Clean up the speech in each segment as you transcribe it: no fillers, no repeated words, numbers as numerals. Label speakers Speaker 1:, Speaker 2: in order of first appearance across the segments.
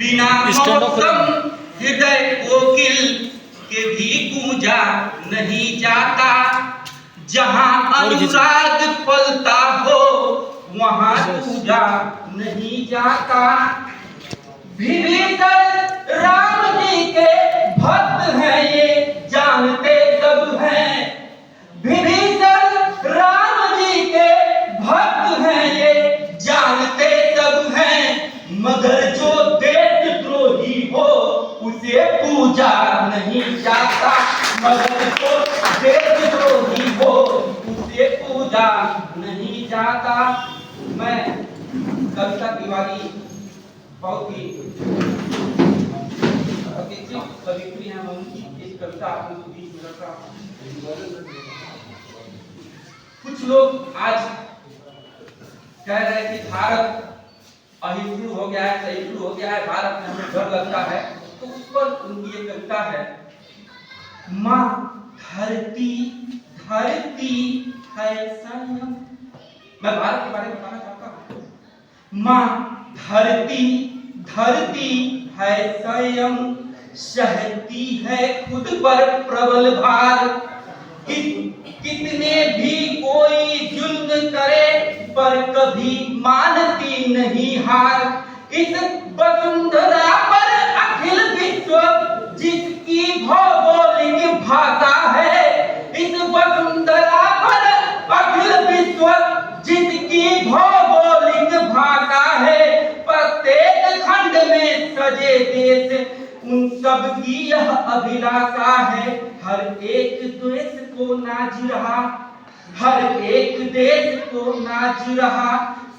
Speaker 1: बिना मौसम हृदय कोकिल के भी गूंजा नहीं जाता। जहां अनुराग पलता हो वहां पूजा नहीं जाता। विभीषण राम जी के भक्त हैं ये जानते सब हैं। विभीषण राम जी के भक्त हैं ये जानते सब हैं। मगर जो देशद्रोही हो उसे पूजा नहीं जाता। मगर जो देशद्रोही हो उसे पूजा नहीं जाता। मैं कविता तिवारी बहुत ही कवित्री हैं। इस कविता आपको बीच में रखा। कुछ लोग आज कह रहे हैं कि भारत अहिंसू हो गया है, सहिष्णु हो गया है, भारत में हमें डर लगता है। तो उस पर उनकी एक कविता है, माँ धरती धरती है संयम। मैं भारत के बारे में बताना चाहता हूँ। माँ धरती धरती है संयम, सहती है खुद पर प्रबल भार। कितने भी कोई जुल्म करे पर कभी मानती नहीं हार। इस वसुंधरा पर अखिल विश्व जिसकी भौगोलिक भाषा है। इस वसुंधरा पर अखिल विश्व जिसकी भौगोलिक भाषा है। प्रत्येक खंड में सजे देश उन सब की यह अभिलाषा है। हर एक देश को नाज रहा, हर एक देश को नाज रहा।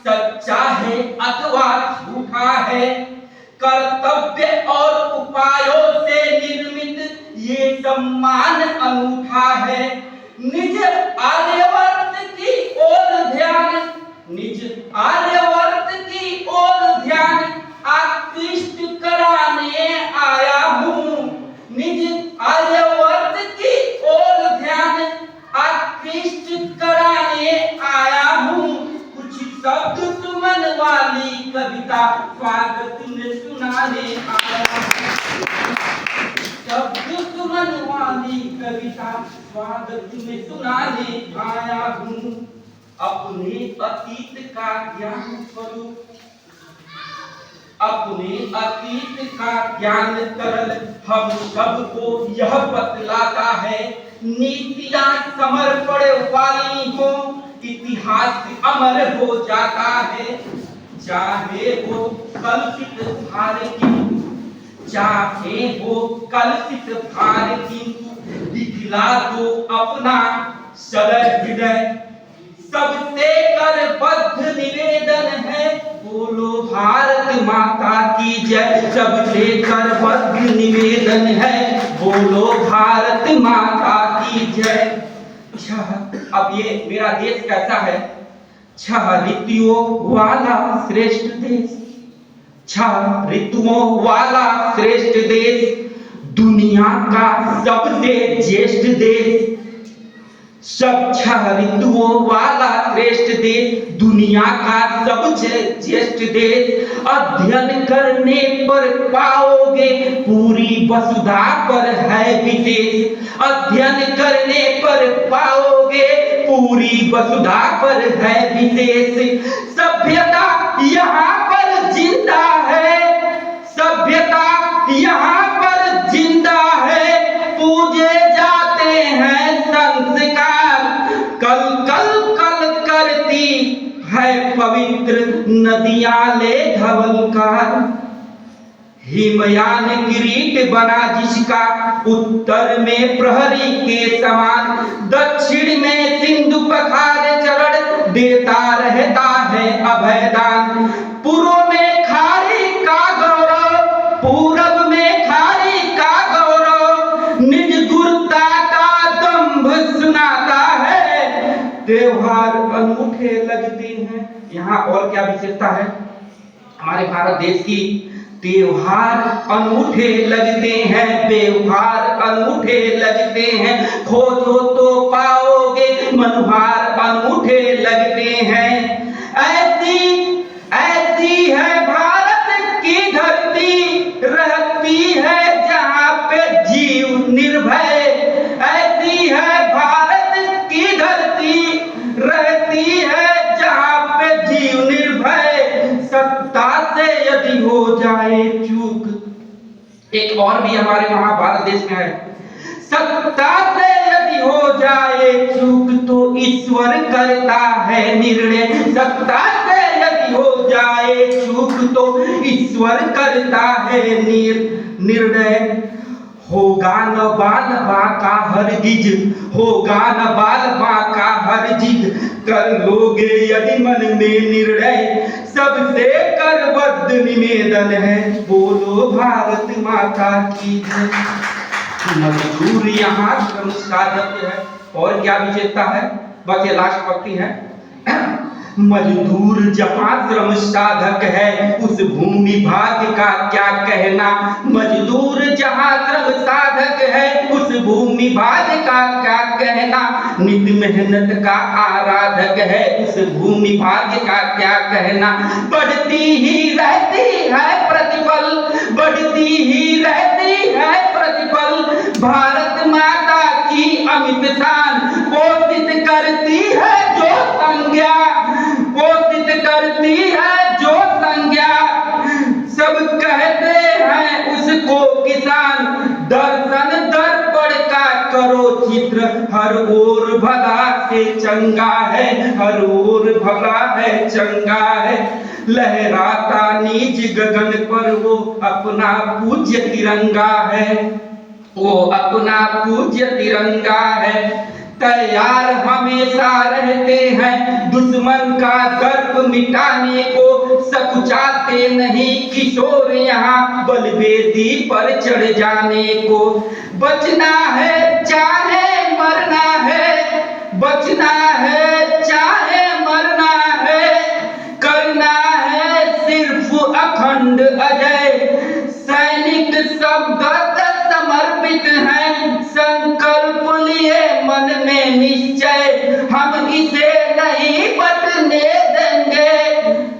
Speaker 1: सच्चा है अथवा झूठा है, कर्तव्य और उपायों से निर्मित ये सम्मान अनूठा है। निज आर्यवर्त की ओर ध्यान, निज आर्यवर्त की ओर ध्यान आकृष्ट कराने आया हूँ। निज आर्यवर्त की ओर ध्यान आकृष्ट कराने आया हूँ। कुछ शब्द सुमन वाली कविता स्वागत में सुनाने आया हूँ। शब्द सुमन वाली कविता स्वागत में सुनाने आया हूँ। अपने अतीत का ज्ञान स्वरूप, अपने अतीत का ज्ञान तरल हम सबको यह बतलाता है। नीतियां समर्पण वाली हो, इतिहास अमर हो जाता है। चाहे वो कलुषित भार किंतु, चाहे वो कलुषित भार किंतु दिखला दो अपना सरल हृदय। सबसे करबद्ध निवेदन है, बोलो भारत माता की जय। सबसे करबद्ध निवेदन है, बोलो भारत माता की जय। अब ये मेरा देश कैसा है? 6 ऋतुओं वाला श्रेष्ठ देश, 6 ऋतुओं वाला श्रेष्ठ देश, दुनिया का सबसे ज्येष्ठ देश। सब 6 ऋतुओं वाला श्रेष्ठ देश, दुनिया का सबसे ज्येष्ठ देश। अध्ययन करने पर पाओगे पूरी वसुधा पर है विशेष। अध्ययन करने पर पाओगे पूरी वसुधा पर है विशेष। सभ्यता यहाँ पर जिंदा है, सभ्यता यहाँ पर जिंदा है। पूजे जाते हैं संस्कार, कल कल कल करती है पवित्र नदियां ले धवलकार। हिमयान किरीट बना जिसका, उत्तर में प्रहरी के समान। दक्षिण में सिंधु पखार चरण देता रहता है अभयदान। पूर्व में खारी का गौरव, पूरब में खारी का गौरव। निज गुरुता का दंभ सुनाता है, त्योहार अनूठे लगते हैं। यहाँ और क्या विशेषता है हमारे भारत देश की? त्योहार अनूठे लगते हैं, त्योहार अनूठे लगते हैं। खोजो तो पाओगे मनोहार अनूठे लगते हैं। ऐसी ऐसी है भारत की धरती, एक और भी हमारे महाभारत देश में है, सत्ता से यदि हो जाए चूक तो ईश्वर करता है निर्णय। सत्ता से यदि हो जाए चूक तो ईश्वर करता है निर्णय। होगा न बाल बाका हरगिज, होगा न बाल बाका हरगिज, कर लोगे यदि मन में निर्णय। सबसे करबद्ध निवेदन है, बोलो भारत माता की जय। मजदूर यहाँ श्रम साधक है। और क्या विशेषता है? बस ये लास्ट पंक्ति है, मजदूर जहाँ श्रम साधक है उस भूमि भाग का क्या कहना। मजदूर जहाँ श्रम साधक है उस भूमि भाग का क्या कहना। नित मेहनत का आराधक है उस भूमि भाग का क्या कहना। बढ़ती ही रहती है प्रतिपल, बढ़ती ही रहती है प्रतिपल, भारत माता की अमित शान पोषित करती है जो संज्ञा, पोषित करती है जो संज्ञा। सब कहते हैं उसको किसान, दर्शन दर्पण का करो चित्र, हर ओर भला से चंगा है, हर ओर भला है चंगा है। लहराता नीच गगन पर वो अपना पूज्य तिरंगा है, वो अपना पूज्य तिरंगा है। तैयार हमेशा रहते हैं दुश्मन का दर्प मिटाने को, सकुचाते नहीं किशोर यहाँ बलवेदी पर चढ़ जाने को। बचना है चाहे मरना है, बचना है चाहे मरना है, करना है सिर्फ अखंड अजय। सैनिक शब्द समर्पित हैं, संकल्प लिए मन में निश्चय, हम इसे नहीं बटने देंगे,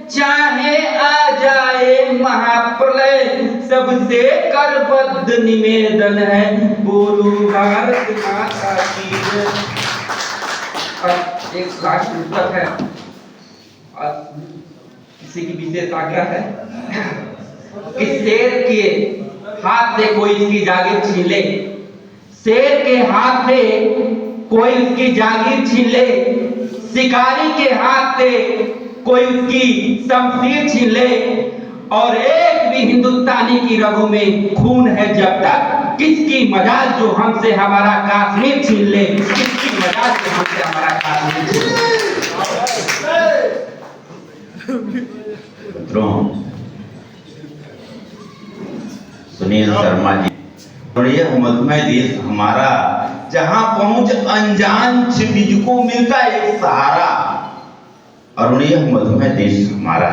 Speaker 1: चाहे आ जाए महाप्रलय। सबसे करबद्ध निवेदन है, बोलो भारत माता की जय। एक लास्ट पुस्तक है और किसी की विशेष आज्ञा है कि शेर के हाथ से कोई इसकी जागीर छीन ले, शेर के हाथ से कोई उसकी जागीर छीन ले, शिकारी के हाथ से कोई उसकी शमशीर छीन ले, और एक भी हिंदुस्तानी की रगों में खून है जब तक, किसकी मजाल जो हमसे हमारा कश्मीर छीन ले, किसकी मजाल जो हमसे हमारा कश्मीर छीन ले।
Speaker 2: सुनील शर्मा जी, और यह मधुमेह देश हमारा, जहां पहुंच अनजान क्षितिज को मिलता एक सहारा। और यह मधुमेह देश हमारा।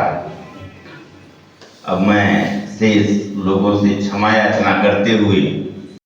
Speaker 2: अब मैं शेष लोगों से क्षमा याचना करते हुए